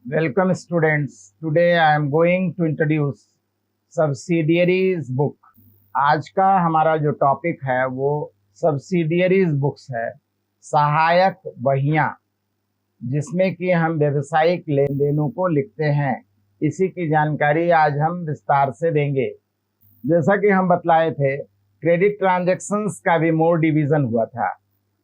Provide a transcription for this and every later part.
Welcome students. Today I am going to introduce subsidiaries book. आज का हमारा जो टॉपिक है वो सब्सिडियरीज बुक्स है, सहायक बहियां, जिसमें कि हम व्यवसायिक लेन देनों को लिखते हैं। इसी की जानकारी आज हम विस्तार से देंगे। जैसा कि हम बतलाए थे, क्रेडिट ट्रांजैक्शंस का भी मोर डिवीजन हुआ था,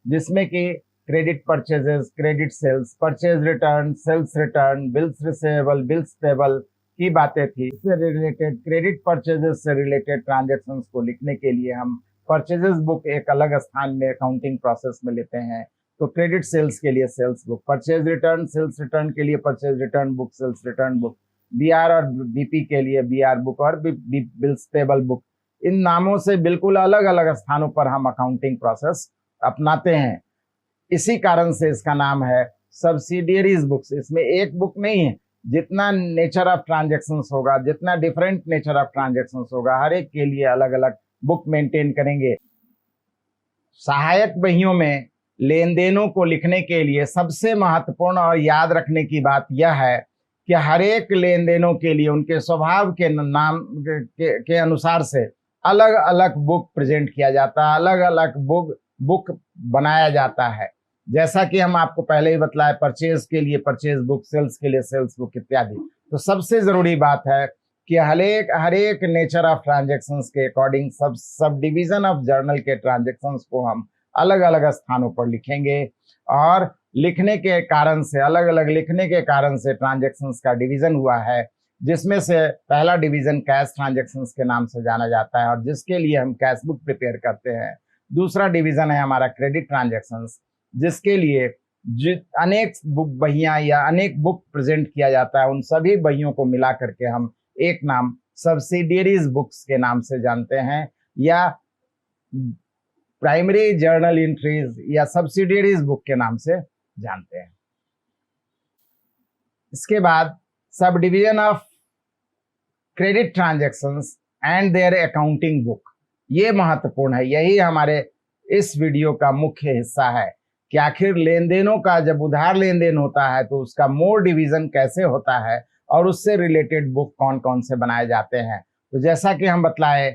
जिसमें कि credit purchases, credit sales, purchase return, sales return, bills receivable, bills payable की बातें थी। इससे रिलेटेड क्रेडिट परचेजेस से रिलेटेड ट्रांजैक्शंस को लिखने के लिए हम परचेजेस बुक एक अलग स्थान में अकाउंटिंग प्रोसेस में लेते हैं। तो क्रेडिट सेल्स के लिए sales book, purchase return, sales return के लिए purchase return book, sales return book, BR और बीपी के लिए बीआर बुक और बिल्स पेबल बुक। इन नामों से बिल्कुल अलग अलग स्थानों पर हम अकाउंटिंग प्रोसेस अपनाते हैं। इसी कारण से इसका नाम है सब्सिडियरीज बुक्स। इसमें एक बुक नहीं है, जितना नेचर ऑफ ट्रांजैक्शंस होगा, जितना डिफरेंट नेचर ऑफ ट्रांजैक्शंस होगा, हर एक के लिए अलग अलग बुक मेंटेन करेंगे। सहायक बहियों में लेन देनों को लिखने के लिए सबसे महत्वपूर्ण और याद रखने की बात यह है कि हर एक लेन देनों के लिए उनके स्वभाव के नाम के अनुसार से अलग अलग बुक प्रेजेंट किया जाता है, अलग अलग बुक बनाया जाता है। जैसा कि हम आपको पहले ही बतलाया, परचेज के लिए परचेज बुक, सेल्स के लिए सेल्स बुक इत्यादि। तो सबसे जरूरी बात है कि हर एक नेचर ऑफ ट्रांजैक्शंस के अकॉर्डिंग सब डिवीजन ऑफ जर्नल के ट्रांजैक्शंस को हम अलग अलग स्थानों पर लिखेंगे। और लिखने के कारण से, अलग अलग लिखने के कारण से ट्रांजैक्शंस का डिवीजन हुआ है, जिसमें से पहला डिवीजन कैश ट्रांजैक्शंस के नाम से जाना जाता है और जिसके लिए हम कैश बुक प्रिपेयर करते हैं। दूसरा डिवीजन है हमारा क्रेडिट ट्रांजैक्शंस, जिसके लिए अनेक बुक बहियां या अनेक बुक प्रेजेंट किया जाता है। उन सभी बहियों को मिला करके हम एक नाम सब्सिडियरीज बुक्स के नाम से जानते हैं, या प्राइमरी जर्नल एंट्रीज या सब्सिडियरीज बुक के नाम से जानते हैं। इसके बाद sub division of credit transactions and their accounting book, ये महत्वपूर्ण है। यही हमारे इस वीडियो का मुख्य हिस्सा है कि आखिर लेन देनों का, जब उधार लेन देन होता है तो उसका मोर डिवीजन कैसे होता है और उससे रिलेटेड बुक कौन कौन से बनाए जाते हैं। तो जैसा कि हम बतलाए,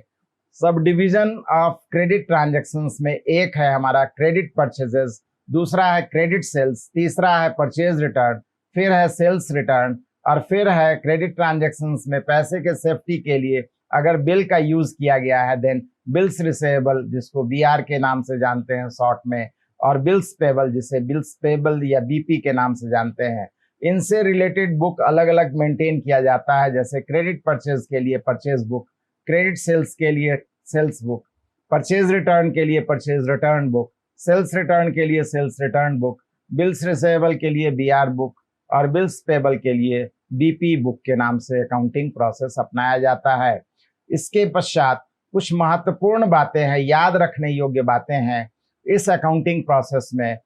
सब डिवीजन ऑफ क्रेडिट ट्रांजैक्शंस में एक है हमारा क्रेडिट परचेजेस, दूसरा है क्रेडिट सेल्स, तीसरा है परचेज रिटर्न, फिर है सेल्स रिटर्न, और फिर है क्रेडिट ट्रांजैक्शंस में पैसे के सेफ्टी के लिए अगर बिल का यूज किया गया है देन बिल्स रिसीवेबल, जिसको बीआर के नाम से जानते हैं शॉर्ट में, और बिल्स पेबल, जिसे बिल्स पेबल या बीपी के नाम से जानते हैं। इनसे रिलेटेड बुक अलग अलग मेंटेन किया जाता है। जैसे क्रेडिट परचेज के लिए परचेज बुक, क्रेडिट सेल्स के लिए सेल्स बुक, परचेज रिटर्न के लिए purchase return book, sales return के लिए sales return book, bills receivable के लिए बीआर बुक और बिल्स पेबल के लिए बीपी बुक के नाम से अकाउंटिंग प्रोसेस अपनाया जाता है। इसके पश्चात कुछ महत्वपूर्ण बातें हैं, याद रखने योग्य बातें हैं इस अकाउंटिंग प्रोसेस में,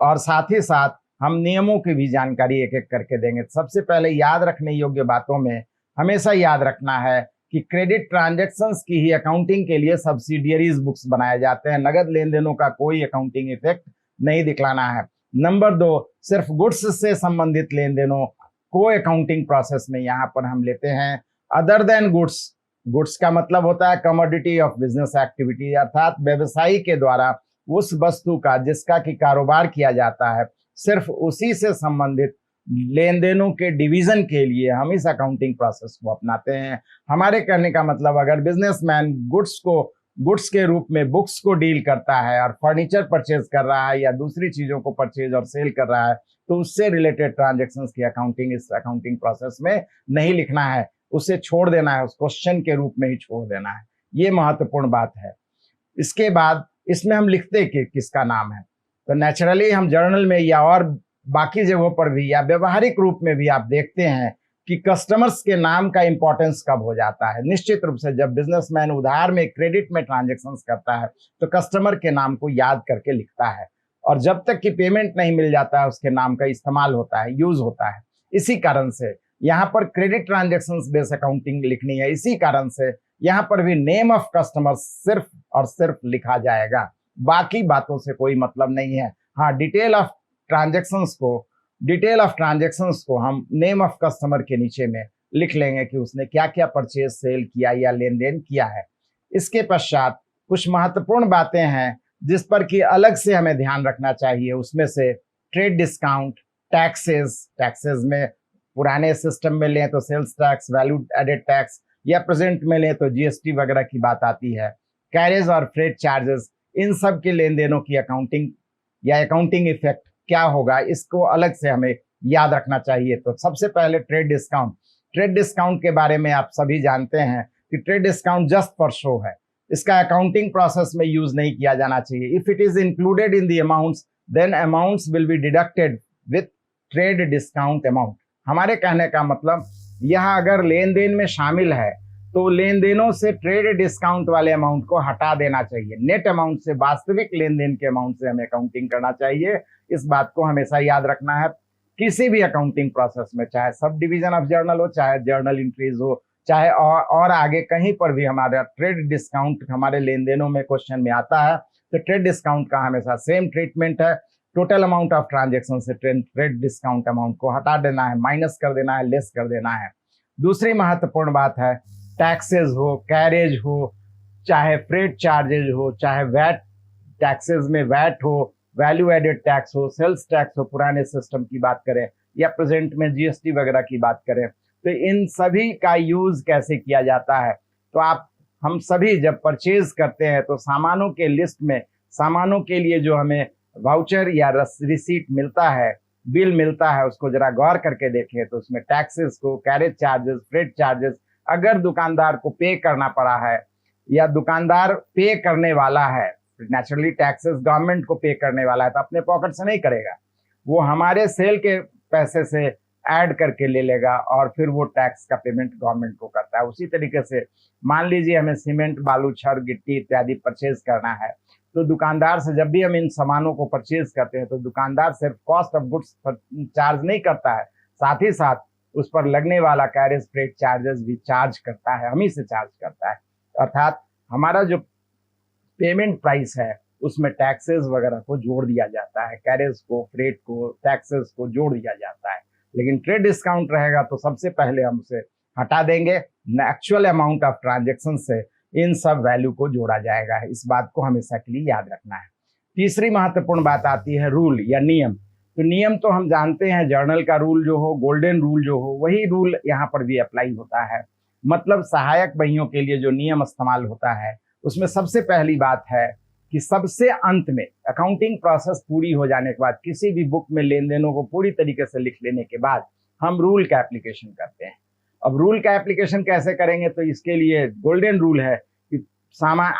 और साथ ही साथ हम नियमों की भी जानकारी एक एक करके देंगे। सबसे पहले याद रखने योग्य बातों में हमेशा याद रखना है कि क्रेडिट ट्रांजैक्शंस की ही अकाउंटिंग के लिए सब्सिडियरीज बुक्स बनाए जाते हैं। नगद लेन देनों का कोई अकाउंटिंग इफेक्ट नहीं दिखलाना है। नंबर 2, सिर्फ गुड्स से संबंधित लेन देनों को अकाउंटिंग प्रोसेस में यहाँ पर हम लेते हैं। अदर देन गुड्स, गुड्स का मतलब होता है कमोडिटी ऑफ बिजनेस एक्टिविटी, अर्थात व्यवसायी के द्वारा उस वस्तु का जिसका कि कारोबार किया जाता है, सिर्फ उसी से संबंधित लेन देनों के डिवीजन के लिए हम इस अकाउंटिंग प्रोसेस को अपनाते हैं। हमारे कहने का मतलब, अगर बिजनेसमैन गुड्स के रूप में बुक्स को डील करता है और फर्नीचर परचेज कर रहा है या दूसरी चीजों को परचेज और सेल कर रहा है, तो उससे रिलेटेड ट्रांजैक्शंस की अकाउंटिंग इस अकाउंटिंग प्रोसेस में नहीं लिखना है, उसे छोड़ देना है, उस क्वेश्चन के रूप में ही छोड़ देना है। ये महत्वपूर्ण बात है। इसके बाद इसमें हम लिखते कि किसका नाम है, तो नेचुरली हम जर्नल में या और बाकी जगहों पर भी या व्यवहारिक रूप में भी आप देखते हैं कि कस्टमर्स के नाम का इंपॉर्टेंस कब हो जाता है। निश्चित रूप से जब बिजनेसमैन उधार में, क्रेडिट में ट्रांजैक्शंस करता है तो कस्टमर के नाम को याद करके लिखता है, और जब तक कि पेमेंट नहीं मिल जाता है उसके नाम का इस्तेमाल होता है, यूज होता है। इसी कारण से यहाँ पर क्रेडिट ट्रांजैक्शंस बेस्ड अकाउंटिंग लिखनी है। इसी कारण से यहाँ पर भी नेम ऑफ कस्टमर सिर्फ और सिर्फ लिखा जाएगा, बाकी बातों से कोई मतलब नहीं है। हाँ, डिटेल ऑफ ट्रांजैक्शंस को डिटेल ऑफ ट्रांजेक्शंस को हम नेम ऑफ कस्टमर के नीचे में लिख लेंगे कि उसने क्या क्या परचेज सेल किया या लेन देन किया है। इसके पश्चात कुछ महत्वपूर्ण बातें हैं जिस पर कि अलग से हमें ध्यान रखना चाहिए। उसमें से ट्रेड डिस्काउंट, टैक्सेस में पुराने सिस्टम में लें तो sales tax, value added tax, या प्रेजेंट में लें तो जीएसटी वगैरह की बात आती है। कैरेज और फ्रेट चार्जेस, इन सब के लेन देनों की अकाउंटिंग या अकाउंटिंग इफेक्ट क्या होगा, इसको अलग से हमें याद रखना चाहिए। तो सबसे पहले ट्रेड डिस्काउंट के बारे में आप सभी जानते हैं कि trade discount just for show है। इसका अकाउंटिंग प्रोसेस में यूज नहीं किया जाना चाहिए। If it is included in the amounts then amounts will be deducted with trade discount amount. हमारे कहने का मतलब यहाँ अगर लेन देन में शामिल है तो लेन देनों से ट्रेड डिस्काउंट वाले अमाउंट को हटा देना चाहिए। नेट अमाउंट से, वास्तविक लेन देन के अमाउंट से हमें अकाउंटिंग करना चाहिए। इस बात को हमेशा याद रखना है किसी भी अकाउंटिंग प्रोसेस में, चाहे सब डिवीजन ऑफ जर्नल हो, चाहे जर्नल एंट्रीज हो, चाहे और आगे कहीं पर भी हमारा ट्रेड डिस्काउंट हमारे लेन देनों में क्वेश्चन में आता है तो ट्रेड डिस्काउंट का हमेशा सेम ट्रीटमेंट है। टोटल अमाउंट ऑफ ट्रांजेक्शन से ट्रेड डिस्काउंट अमाउंट को हटा देना है, माइनस कर देना है, लेस कर देना है। दूसरी महत्वपूर्ण बात है टैक्सेस हो, कैरेज हो, चाहे फ्रेट चार्जेज हो, चाहे वैट, टैक्सेस में वैट हो, वैल्यू एडेड टैक्स हो, सेल्स टैक्स हो, पुराने सिस्टम की बात करें या प्रेजेंट में जीएसटी वगैरह की बात करें, तो इन सभी का यूज कैसे किया जाता है। तो हम सभी जब परचेज करते हैं तो सामानों के लिस्ट में सामानों के लिए जो हमें वाउचर या रिसीट मिलता है, बिल मिलता है, उसको जरा गौर करके देखें तो उसमें टैक्सेस को, कैरेज चार्जेस, फ्रेट चार्जेस अगर दुकानदार को पे करना पड़ा है या दुकानदार पे करने वाला है, नेचुरली टैक्सेस गवर्नमेंट को पे करने वाला है तो अपने पॉकेट से नहीं करेगा, वो हमारे सेल के पैसे से ऐड करके ले लेगा और फिर वो टैक्स का पेमेंट गवर्नमेंट को करता है। उसी तरीके से मान लीजिए हमें सीमेंट, बालू, छड़, गिट्टी इत्यादि परचेज करना है तो दुकानदार से जब भी हम इन सामानों को परचेज करते हैं तो दुकानदार सिर्फ कॉस्ट ऑफ गुड्स पर चार्ज नहीं करता है, साथ ही साथ उस पर लगने वाला कैरेज फ्रेट चार्जेस भी चार्ज करता है, हम ही से चार्ज करता है। अर्थात हमारा जो पेमेंट प्राइस है उसमें टैक्सेस वगैरह को जोड़ दिया जाता है, कैरेज को, फ्रेट को, टैक्सेस को जोड़ दिया जाता है। लेकिन ट्रेड डिस्काउंट रहेगा तो सबसे पहले हम उसे हटा देंगे, एक्चुअल अमाउंट ऑफ ट्रांजेक्शन से इन सब वैल्यू को जोड़ा जाएगा। इस बात को हमेशा के लिए याद रखना है। तीसरी महत्वपूर्ण बात आती है रूल या नियम। तो नियम तो हम जानते हैं, जर्नल का रूल जो हो, गोल्डन रूल जो हो, वही रूल यहाँ पर भी अप्लाई होता है। मतलब सहायक बहियों के लिए जो नियम इस्तेमाल होता है उसमें सबसे पहली बात है कि सबसे अंत में अकाउंटिंग प्रोसेस पूरी हो जाने के बाद, किसी भी बुक में लेन देनों को पूरी तरीके से लिख लेने के बाद हम रूल का एप्लीकेशन करते हैं। अब रूल का एप्लीकेशन कैसे करेंगे, तो इसके लिए गोल्डन रूल है कि सामान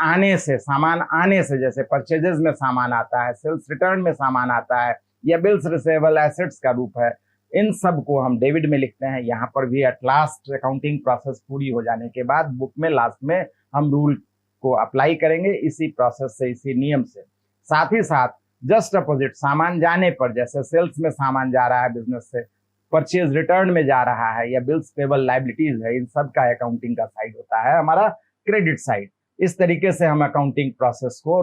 आने से जैसे परचेजेस में सामान आता है, सेल्स रिटर्न में सामान आता है या बिल्स रिसेवेबल एसेट्स का रूप है, इन सब को हम डेबिट में लिखते हैं। यहाँ पर भी एट लास्ट अकाउंटिंग प्रोसेस पूरी हो जाने के बाद बुक में लास्ट में हम रूल को अप्लाई करेंगे, इसी प्रोसेस से, इसी नियम से। साथ ही साथ जस्ट अपोजिट, सामान जाने पर, जैसे सेल्स में सामान जा रहा है बिजनेस से, परचेज रिटर्न में जा रहा है या बिल्स पेबल लायबिलिटीज है, इन सब का अकाउंटिंग का साइड होता है हमारा क्रेडिट साइड। इस तरीके से हम अकाउंटिंग प्रोसेस को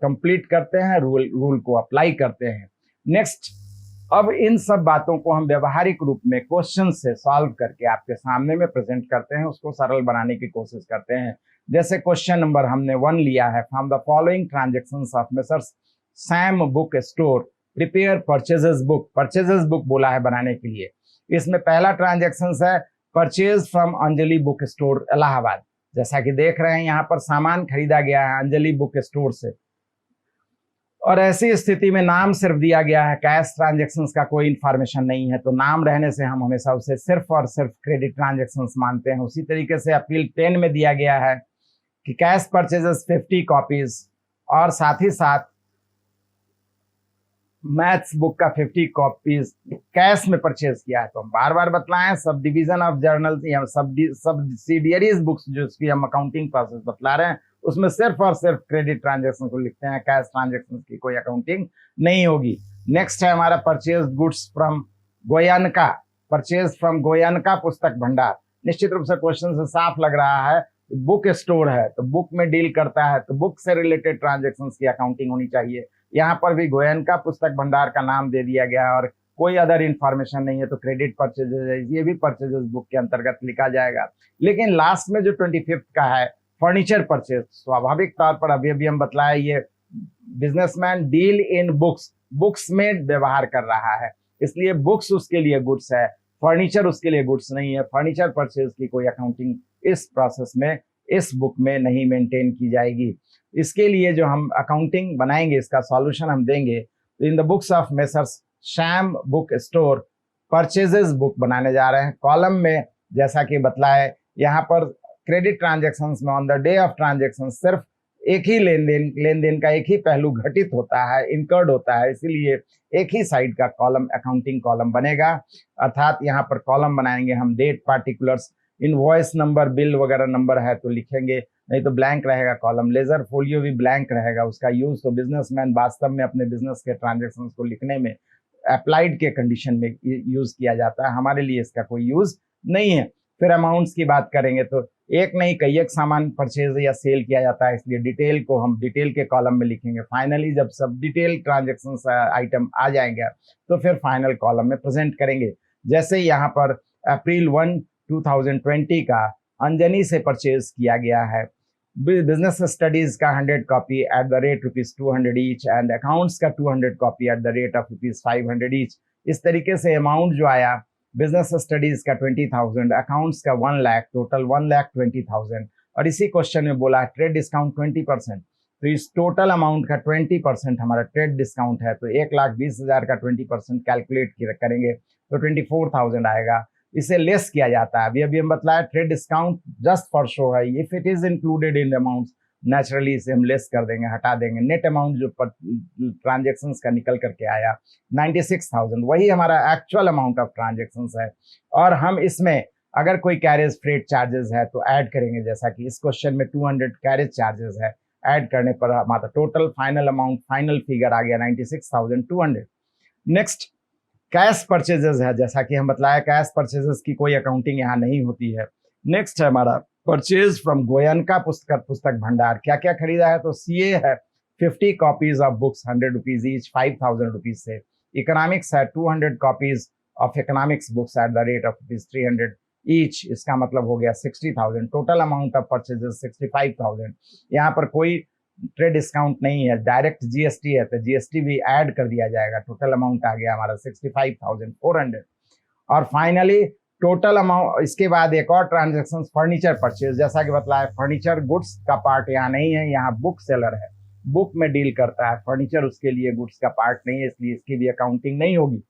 कंप्लीट करते हैं, रूल को अप्लाई करते हैं। नेक्स्ट, अब इन सब बातों को हम व्यवहारिक रूप में क्वेश्चन से सॉल्व करके आपके सामने में प्रेजेंट करते हैं, उसको सरल बनाने की कोशिश करते हैं। जैसे क्वेश्चन नंबर हमने 1 लिया है, from the following transactions of messrs Sam book store prepare purchases book बोला है बनाने के लिए। इसमें पहला ट्रांजेक्शन है purchase from Anjali book store Allahabad. जैसा कि देख रहे हैं यहाँ पर सामान खरीदा गया है अंजलि बुक स्टोर से, और ऐसी स्थिति में नाम सिर्फ दिया गया है, कैश ट्रांजेक्शंस का कोई इंफॉर्मेशन नहीं है, तो नाम रहने से हम हमेशा उसे सिर्फ और सिर्फ क्रेडिट ट्रांजेक्शंस मानते हैं। उसी तरीके से अपील 10 में दिया गया है कि कैश परचेजेस 50 कॉपीज और साथ ही साथ मैथ्स बुक का 50 कॉपीज कैश में परचेज किया है। तो हम बार बार बतलाएं, सब डिवीजन ऑफ जर्नल या सब्सिडियरीज बुक्स जो इसकी हम अकाउंटिंग प्रोसेस बतला रहे हैं उसमें सिर्फ और सिर्फ क्रेडिट ट्रांजेक्शन को लिखते हैं, कैश ट्रांजेक्शन की कोई अकाउंटिंग नहीं होगी। नेक्स्ट है हमारा purchase goods from Goenka, purchase from Goenka पुस्तक भंडार। निश्चित रूप से क्वेश्चन से साफ लग रहा है, बुक स्टोर है तो बुक में डील करता है तो बुक से रिलेटेड ट्रांजेक्शंस की अकाउंटिंग होनी चाहिए। यहाँ पर भी गोयनका पुस्तक भंडार का नाम दे दिया गया है और कोई अदर इंफॉर्मेशन नहीं है तो क्रेडिट परचेजेज है, ये भी परचेजेज बुक के अंतर्गत लिखा जाएगा। लेकिन लास्ट में जो 25th का है फर्नीचर परचेज, स्वाभाविक तौर पर अभी अभी हम बतलाया ये businessman deal in books, books में व्यवहार कर रहा है, इसलिए बुक्स उसके लिए गुड्स है, फर्नीचर उसके लिए गुड्स नहीं है। फर्नीचर परचेज की कोई अकाउंटिंग इस प्रोसेस में, इस बुक में नहीं मेंटेन की जाएगी। इसके लिए जो हम अकाउंटिंग बनाएंगे, इसका सॉल्यूशन हम देंगे in the books of messrs Shyam book store purchases book बनाने जा रहे हैं। कॉलम में जैसा कि बतलाए यहाँ पर क्रेडिट ट्रांजैक्शंस में on the day of transaction सिर्फ एक ही लेन देन का एक ही पहलू घटित होता है, इनकर्ड होता है, इसीलिए एक ही साइड का कॉलम अकाउंटिंग कॉलम बनेगा। अर्थात यहाँ पर कॉलम बनाएंगे हम date particulars, invoice number, bill वगैरह नंबर है तो लिखेंगे, नहीं तो ब्लैंक रहेगा कॉलम। लेजर फोलियो भी ब्लैंक रहेगा, उसका यूज तो बिजनेसमैन वास्तव में अपने बिजनेस के ट्रांजेक्शन को लिखने में अप्लाइड के कंडीशन में यूज किया जाता है, हमारे लिए इसका कोई यूज नहीं है। फिर अमाउंट्स की बात करेंगे तो एक नहीं कई एक सामान परचेज या सेल किया जाता है, इसलिए डिटेल को हम डिटेल के कॉलम में लिखेंगे। फाइनली जब सब डिटेल ट्रांजेक्शन आइटम आ जाएंगे तो फिर फाइनल कॉलम में प्रेजेंट करेंगे। जैसे यहाँ पर अप्रैल 1, 2020 का अंजनी से परचेज किया गया है, बिजनेस स्टडीज का 100 copy at the rate ₹200 each and accounts का 200 copy at the rate of ₹500 each. इस तरीके से अमाउंट जो आया, बिजनेस स्टडीज का 20,000, अकाउंट्स का 1 लाख, टोटल 1,20,000। और इसी क्वेश्चन में बोला ट्रेड डिस्काउंट 20%, तो इस टोटल अमाउंट का 20% हमारा ट्रेड डिस्काउंट है, तो 1,20,000 का 20% कैलकुलेट करेंगे तो 24,000 आएगा। इसे लेस किया जाता है, अभी हम बतलाया trade discount just for show है, if it is included in amount naturally इसे हम लेस कर देंगे, हटा देंगे। नेट अमाउंट जो ट्रांजेक्शन्स का निकल करके आया 96,000, वही हमारा एक्चुअल अमाउंट ऑफ ट्रांजेक्शन्स है। और हम इसमें अगर कोई कैरेज फ्रेट चार्जेस है तो ऐड करेंगे, जैसा कि इस क्वेश्चन में 200 कैरेज चार्जेस है, ऐड करने पर हमारा total final amount, final figure आ गया 96,200। नेक्स्ट कैश परचेजेस है, जैसा कि हम बतलाया कैश परचेजेस की कोई अकाउंटिंग यहाँ नहीं होती है। नेक्स्ट है हमारा परचेज फ्रॉम गोयनका पुस्तक भंडार, क्या क्या खरीदा है तो सीए है 50 copies of books 100 rupees each, 5,000 rupees से। इकोनॉमिक्स है 200 copies of economics books at the rate of ₹300 each, इसका मतलब हो गया 60,000। Total amount of purchases 65,000। यहाँ पर कोई ट्रेड डिस्काउंट नहीं है, डायरेक्ट जीएसटी है तो जीएसटी भी ऐड कर दिया जाएगा। टोटल अमाउंट आ गया हमारा 65,400। और फाइनली टोटल अमाउंट, इसके बाद एक और ट्रांजेक्शन फर्नीचर परचेज, जैसा कि बतलाया फर्नीचर गुड्स का पार्ट यहाँ नहीं है, यहाँ बुक सेलर है, बुक में डील करता है, फर्नीचर उसके लिए गुड्स का पार्ट नहीं है, इसलिए इसकी भी अकाउंटिंग नहीं होगी।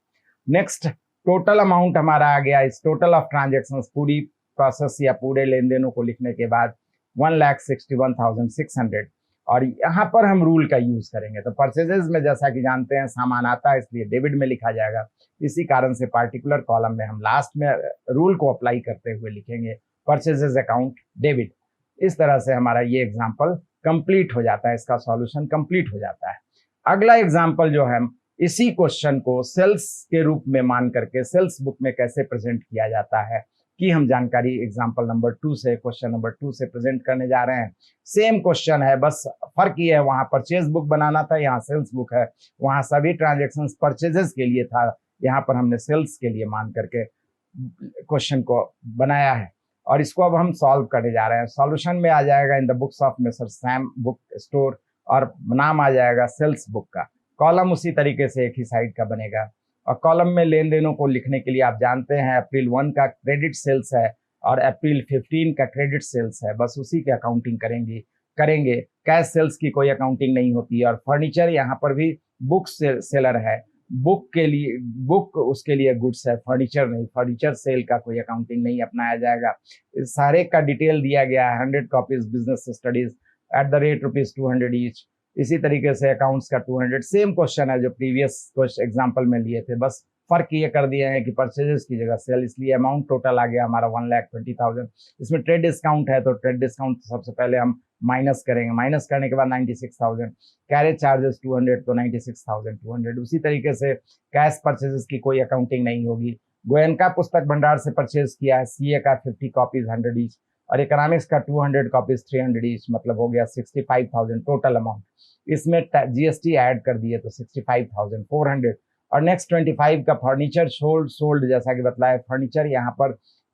नेक्स्ट टोटल अमाउंट हमारा आ गया, इस टोटल ऑफ ट्रांजेक्शन पूरी प्रोसेस या पूरे लेन देनों को लिखने के बाद 1,61,600। और यहाँ पर हम रूल का यूज करेंगे, तो परचेजेस में जैसा कि जानते हैं सामान आता है इसलिए डेबिट में लिखा जाएगा, इसी कारण से पार्टिकुलर कॉलम में हम लास्ट में रूल को अप्लाई करते हुए लिखेंगे परचेजेस अकाउंट डेबिट। इस तरह से हमारा ये एग्जाम्पल कंप्लीट हो जाता है, इसका सॉल्यूशन कंप्लीट हो जाता है। अगला एग्जाम्पल जो है, इसी क्वेश्चन को सेल्स के रूप में मान करके सेल्स बुक में कैसे प्रेजेंट किया जाता है की हम जानकारी एग्जाम्पल नंबर 2 से, क्वेश्चन नंबर 2 से प्रेजेंट करने जा रहे हैं। सेम क्वेश्चन है, बस फर्क ये है वहां परचेज बुक बनाना था, यहाँ सेल्स बुक है, वहां सभी ट्रांजेक्शन परचेजेस के लिए था, यहाँ पर हमने सेल्स के लिए मान करके क्वेश्चन को बनाया है। और इसको अब हम सॉल्व करने जा रहे हैं। सॉल्यूशन में आ जाएगा in the books of mister Sam book store, और नाम आ जाएगा सेल्स बुक का। कॉलम उसी तरीके से एक ही साइड का बनेगा, और कॉलम में लेन देनों को लिखने के लिए आप जानते हैं अप्रैल 1 का क्रेडिट सेल्स है और अप्रैल 15 का क्रेडिट सेल्स है, बस उसी की अकाउंटिंग करेंगे। कैश सेल्स की कोई अकाउंटिंग नहीं होती है। और फर्नीचर यहाँ पर भी बुक सेलर है, बुक के लिए बुक उसके लिए गुड्स है, फर्नीचर नहीं, फर्नीचर सेल का कोई अकाउंटिंग नहीं अपनाया जाएगा। इस सारे का डिटेल दिया गया है, 100 copies business studies at the rate ₹200 each. इसी तरीके से अकाउंट्स का 200, सेम क्वेश्चन है जो प्रीवियस एग्जांपल में लिए थे, बस फर्क ये कर दिए हैं कि परचेजेस की जगह सेल, इसलिए अमाउंट टोटल आ गया हमारा 1,20,000। इसमें ट्रेड डिस्काउंट है तो ट्रेड डिस्काउंट सबसे पहले हम माइनस करेंगे, माइनस करने के बाद 96,000, कैरेज चार्जेस 200 तो 96,200। उसी तरीके से कैश परचेजेस की कोई अकाउंटिंग नहीं होगी। गोयनका पुस्तक भंडार से परचेज किया है, सीए का 50 कॉपीज 100 ईच, और इकोनॉमिक्स का 200 कॉपीज 300 ईच, मतलब हो गया 65,000 टोटल अमाउंट। इसमें जीएसटी ऐड कर दिए तो 65,400। और नेक्स्ट 25 का फर्नीचर सोल्ड, जैसा कि बताया फर्नीचर, यहाँ पर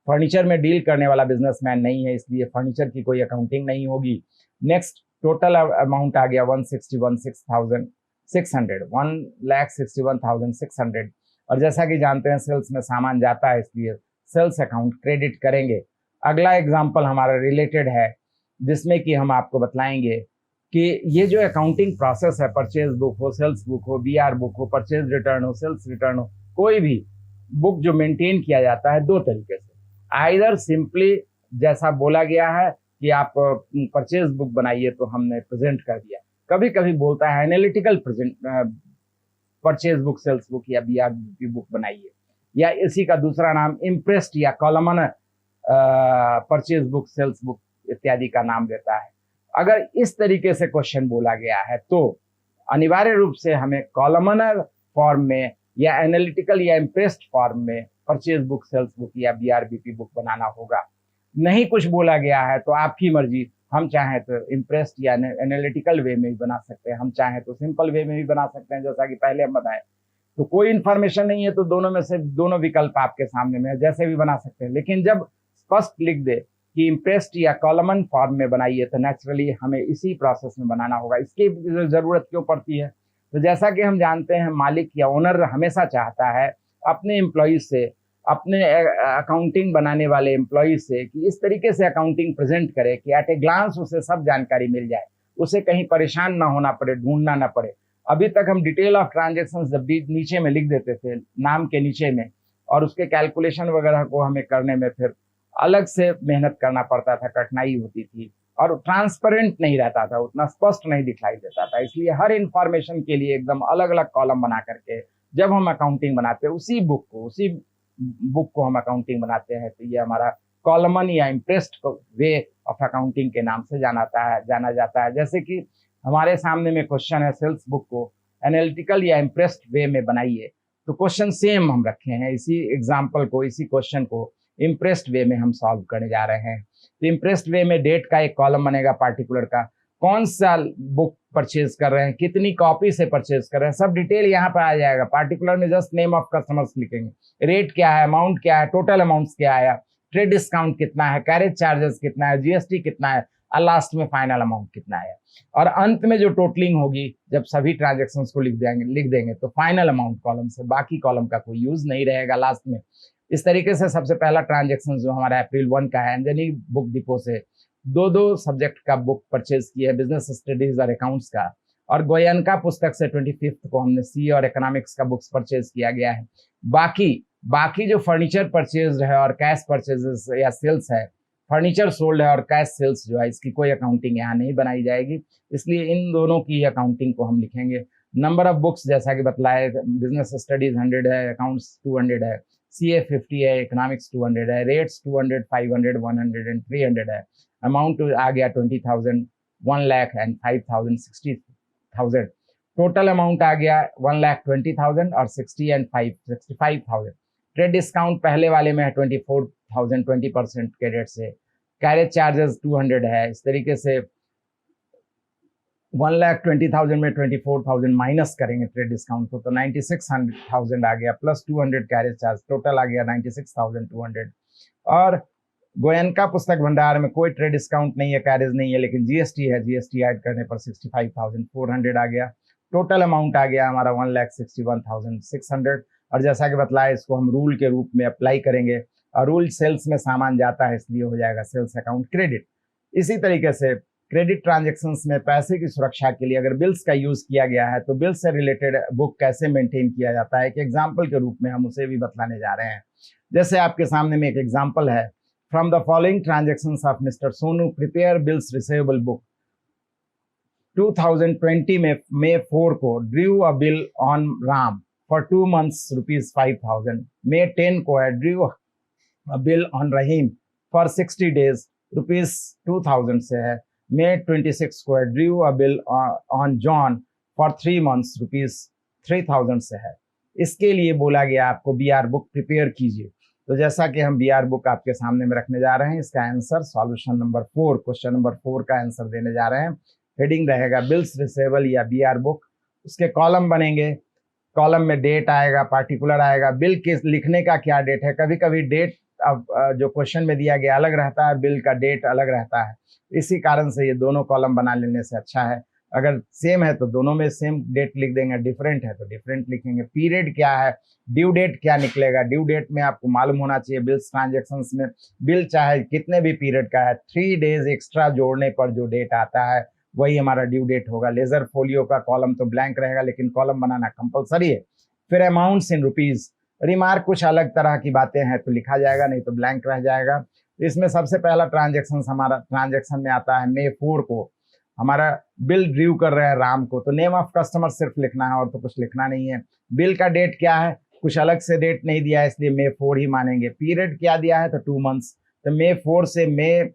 फर्नीचर में डील करने वाला बिजनेसमैन नहीं है, इसलिए फर्नीचर की कोई अकाउंटिंग नहीं होगी। नेक्स्ट टोटल अमाउंट आ गया 1,61,600 और जैसा कि जानते हैं सेल्स में सामान जाता है, इसलिए सेल्स अकाउंट क्रेडिट करेंगे। अगला एग्जांपल हमारा रिलेटेड है, जिसमें कि हम आपको बतलाएंगे कि ये जो अकाउंटिंग प्रोसेस है, परचेज बुक हो, सेल्स बुक हो, बीआर बुक हो, परचेज रिटर्न हो, सेल्स रिटर्न हो, कोई भी बुक जो मेंटेन किया जाता है दो तरीके से। आइदर सिंपली जैसा बोला गया है कि आप परचेज बुक बनाइए तो हमने प्रेजेंट कर दिया, कभी कभी बोलता है analytical purchase book, sales book या बीआर बुक बनाइए, या इसी का दूसरा नाम इम्प्रेस्ड या columnar purchase book, sales book इत्यादि का नाम देता है। अगर इस तरीके से क्वेश्चन बोला गया है तो अनिवार्य रूप से हमें कॉलमनर फॉर्म में या एनालिटिकल या इम्प्रेस्ड फॉर्म में परचेज बुक, सेल्स बुक या बीआरबीपी बुक बनाना होगा। नहीं कुछ बोला गया है तो आपकी मर्जी, हम चाहें तो इम्प्रेस्ड या एनालिटिकल वे में भी बना सकते हैं, हम चाहें तो सिंपल वे में भी बना सकते हैं, जैसा कि पहले हम बताए। तो कोई इन्फॉर्मेशन नहीं है तो दोनों में से दोनों विकल्प आपके सामने में है, जैसे भी बना सकते हैं। लेकिन जब स्पष्ट लिख दे कि इम्प्रेस्ड या कॉलमन फॉर्म में बनाइए तो नेचुरली हमें इसी प्रोसेस में बनाना होगा। इसकी जरूरत क्यों पड़ती है? तो जैसा कि हम जानते हैं, मालिक या ओनर हमेशा चाहता है अपने एम्प्लॉयज से, अपने अकाउंटिंग बनाने वाले एम्प्लॉयज से कि इस तरीके से अकाउंटिंग प्रेजेंट करे कि एट ए ग्लांस उसे सब जानकारी मिल जाए, उसे कहीं परेशान ना होना पड़े, ढूंढना ना पड़े। अभी तक हम डिटेल ऑफ ट्रांजेक्शन जब भी नीचे में लिख देते थे, नाम के नीचे में, और उसके कैलकुलेशन वगैरह को हमें करने में फिर अलग से मेहनत करना पड़ता था, कठिनाई होती थी और ट्रांसपेरेंट नहीं रहता था, उतना स्पष्ट नहीं दिखाई देता था। इसलिए हर इंफॉर्मेशन के लिए एकदम अलग अलग कॉलम बना करके जब हम अकाउंटिंग बनाते हैं, उसी बुक को हम अकाउंटिंग बनाते हैं, तो ये हमारा कॉलमन या इम्प्रेस्ड वे ऑफ अकाउंटिंग के नाम से जाना जाता है। जैसे कि हमारे सामने में क्वेश्चन है, सेल्स बुक को एनालिटिकल या इम्प्रेस्ड वे में बनाइए, तो क्वेश्चन सेम हम रखे हैं, इसी एग्जाम्पल को, इसी क्वेश्चन को इम्प्रेस्ड वे में हम सॉल्व करने जा रहे हैं। तो इम्प्रेस्ड वे में डेट का एक कॉलम बनेगा, पार्टिकुलर का, कौन सा बुक परचेज कर रहे हैं, कितनी कॉपी से परचेज कर रहे हैं, सब डिटेल यहाँ पर आ जाएगा। पार्टिकुलर में जस्ट नेम ऑफ कस्टमर्स लिखेंगे, रेट क्या है, अमाउंट क्या है, टोटल अमाउंट क्या आया, ट्रेड डिस्काउंट कितना है, कैरेज चार्जेस कितना है, जीएसटी कितना है, और लास्ट में फाइनल अमाउंट कितना है। और अंत में जो टोटलिंग होगी, जब सभी ट्रांजेक्शंस को लिख देंगे तो फाइनल अमाउंट कॉलम से, बाकी कॉलम का कोई यूज नहीं रहेगा लास्ट में। इस तरीके से सबसे पहला ट्रांजेक्शन जो हमारा अप्रैल 1 का है, अंजनी बुक डिपो से दो सब्जेक्ट का बुक परचेज किया है, बिजनेस स्टडीज और अकाउंट्स का, और गोयनका पुस्तक से 25 को हमने सी और इकोनॉमिक्स का बुक्स परचेज किया गया है। बाकी जो फर्नीचर परचेज है और कैश परचेजेस या सेल्स है, फर्नीचर सोल्ड है और कैश सेल्स जो है, इसकी कोई अकाउंटिंग यहाँ नहीं बनाई जाएगी, इसलिए इन दोनों की अकाउंटिंग को हम लिखेंगे। नंबर ऑफ बुक्स जैसा कि बतलाए, बिजनेस स्टडीज 100 है, अकाउंट्स 200 है, CA 50 है, इकोनॉमिक्स 200 है, रेट्स 200, 500, 100 एंड 300 है। अमाउंट आ गया 20,000, 1 लाख एंड 5,000, 60,000। टोटल अमाउंट आ गया 1,20,000 और 60 एंड 65,000। ट्रेड डिस्काउंट पहले वाले में है 24,000, 20% के रेट से। कैरेज चार्जेस 200 है। इस तरीके से 1,20,000 में 24,000 माइनस करेंगे ट्रेड डिस्काउंट को, तो 96,000 आ गया, प्लस 200 कैरेज चार्ज, टोटल आ गया 96,200। और गोयनका पुस्तक भंडार में कोई ट्रेड डिस्काउंट नहीं है, कैरेज नहीं है, लेकिन जीएसटी है, जीएसटी ऐड करने पर 65,400 आ गया। टोटल अमाउंट आ गया हमारा 1,61,600। और जैसा कि बतलाया, इसको हम रूल के रूप में अप्लाई करेंगे, और रूल सेल्स में सामान जाता है, इसलिए हो जाएगा सेल्स अकाउंट क्रेडिट। इसी तरीके से क्रेडिट ट्रांजेक्शंस में पैसे की सुरक्षा के लिए अगर बिल्स का यूज किया गया है, तो बिल्स से रिलेटेड बुक कैसे मेंटेन किया जाता है, एक एग्जाम्पल के रूप में हम उसे भी बतलाने जा रहे हैं। जैसे आपके सामने में एक एग्जाम्पल है, from the following transactions of mister Sonu prepare bills receivable book. 2020 में May 4 को drew a bill on Ram for 2 months ₹5,000। May 10 को है drew a bill on Rahim for 60 days ₹2,000 से है। May 26 को है drew a bill on John for 3 months ₹3,000 से है। इसके लिए बोला गया आपको बीआर बुक प्रिपेयर कीजिए। तो जैसा कि हम बीआर बुक आपके सामने में रखने जा रहे हैं, इसका answer solution number 4, question number 4 का आंसर देने जा रहे हैं। हेडिंग रहेगा बिल्स रिसीवेबल या बीआर बुक। उसके कॉलम बनेंगे, कॉलम में डेट आएगा, पार्टिकुलर आएगा, बिल किस लिखने का क्या डेट है। कभी कभी डेट अब जो क्वेश्चन में दिया गया अलग रहता है, बिल का डेट अलग रहता है। इसी कारण से ये दोनों कॉलम बना लेने से अच्छा है। अगर सेम है तो दोनों में सेम डेट लिख देंगे, डिफरेंट है तो डिफरेंट लिखेंगे। पीरियड क्या है, ड्यू डेट क्या निकलेगा। ड्यू डेट में आपको मालूम होना चाहिए, बिल्स ट्रांजेक्शन्स में बिल चाहे कितने भी पीरियड का है, 3 डेज एक्स्ट्रा जोड़ने पर जो डेट आता है वही हमारा ड्यू डेट होगा। लेजर फोलियो का कॉलम तो ब्लैंक रहेगा, लेकिन कॉलम बनाना कंपलसरी है। फिर अमाउंट्स इन रुपीज, रिमार्क कुछ अलग तरह की बातें हैं तो लिखा जाएगा, नहीं तो ब्लैंक रह जाएगा। इसमें सबसे पहला ट्रांजेक्शन में आता है May 4 को हमारा बिल ड्यू कर रहे हैं राम को, तो नेम ऑफ कस्टमर सिर्फ लिखना है और तो कुछ लिखना नहीं है। बिल का डेट क्या है, कुछ अलग से डेट नहीं दिया है, इसलिए May 4 ही मानेंगे। पीरियड क्या दिया है, तो 2 मंथ्स, तो May 4 से May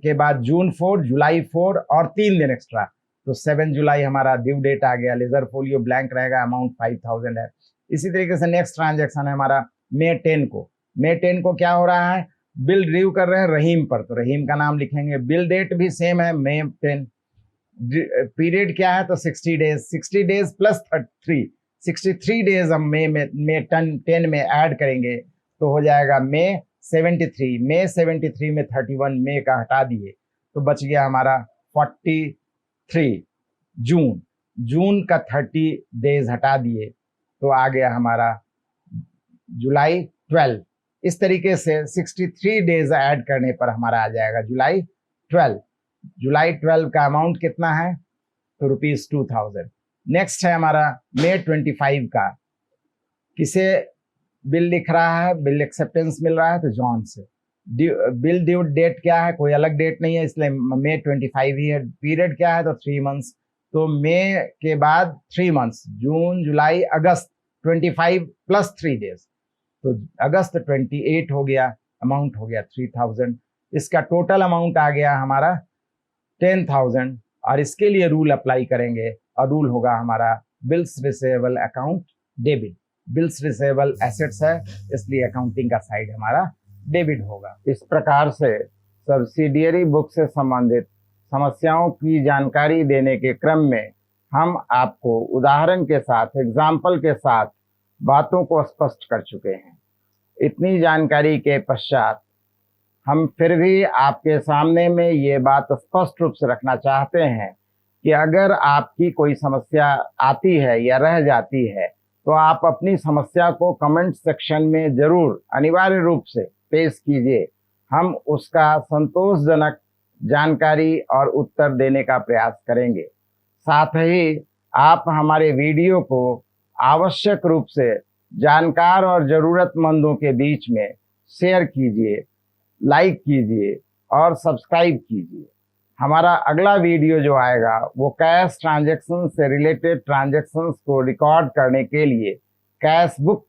के बाद June 4, July 4 और 3 दिन एक्स्ट्रा, तो 7 जुलाई हमारा ड्यू डेट आ गया। लेजर फोलियो ब्लैंक रहेगा, अमाउंट 5000 है। इसी तरीके से नेक्स्ट ट्रांजेक्शन है हमारा May 10 को। May 10 को क्या हो रहा है, बिल ड्यू कर रहे हैं रहीम पर, तो रहीम का नाम लिखेंगे। बिल डेट भी सेम है May 10। पीरियड क्या है, तो 60 डेज, 60 डेज प्लस 3, 63 डेज हम May 10 में ऐड करेंगे तो हो जाएगा May 73। May 73 में 31 May का हटा दिए तो बच गया हमारा 43। जून का 30 डेज हटा दिए तो आ गया हमारा जुलाई 12। इस तरीके से 63 डेज ऐड करने पर हमारा आ जाएगा जुलाई 12। जुलाई 12 का अमाउंट कितना है, तो ₹2000। नेक्स्ट है हमारा May 25 का, किसे बिल लिख रहा है, बिल एक्सेप्टेंस मिल रहा है तो जॉन से। बिल ड्यू डेट क्या है, कोई अलग डेट नहीं है, इसलिए May 25 ही है। पीरियड क्या है, तो 3 मंथ्स, तो May के बाद 3 मंथ्स, जून जुलाई अगस्त, 25 प्लस 3 डेज, तो अगस्त 28 हो गया, अमाउंट हो गया 3000। इसका टोटल अमाउंट आ गया हमारा 10,000 और इसके लिए रूल अप्लाई करेंगे और रूल होगा हमारा bills receivable account debit. Bills receivable assets है इसलिए अकाउंटिंग का साइड हमारा डेबिट होगा। इस प्रकार से सब्सिडियरी बुक से संबंधित समस्याओं की जानकारी देने के क्रम में हम आपको उदाहरण के साथ, एग्जाम्पल के साथ बातों को स्पष्ट कर चुके हैं। इतनी जानकारी के पश्चात हम फिर भी आपके सामने में ये बात स्पष्ट रूप से रखना चाहते हैं कि अगर आपकी कोई समस्या आती है या रह जाती है तो आप अपनी समस्या को कमेंट सेक्शन में जरूर अनिवार्य रूप से पेश कीजिए। हम उसका संतोषजनक जानकारी और उत्तर देने का प्रयास करेंगे। साथ ही आप हमारे वीडियो को आवश्यक रूप से जानकार और ज़रूरतमंदों के बीच में शेयर कीजिए, लाइक कीजिए और सब्सक्राइब कीजिए। हमारा अगला वीडियो जो आएगा वो कैश ट्रांजैक्शन से रिलेटेड ट्रांजैक्शंस को रिकॉर्ड करने के लिए कैश बुक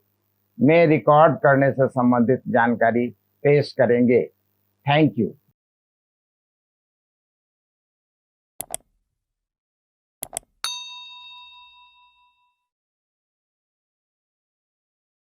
में रिकॉर्ड करने से संबंधित जानकारी पेश करेंगे। Thank you.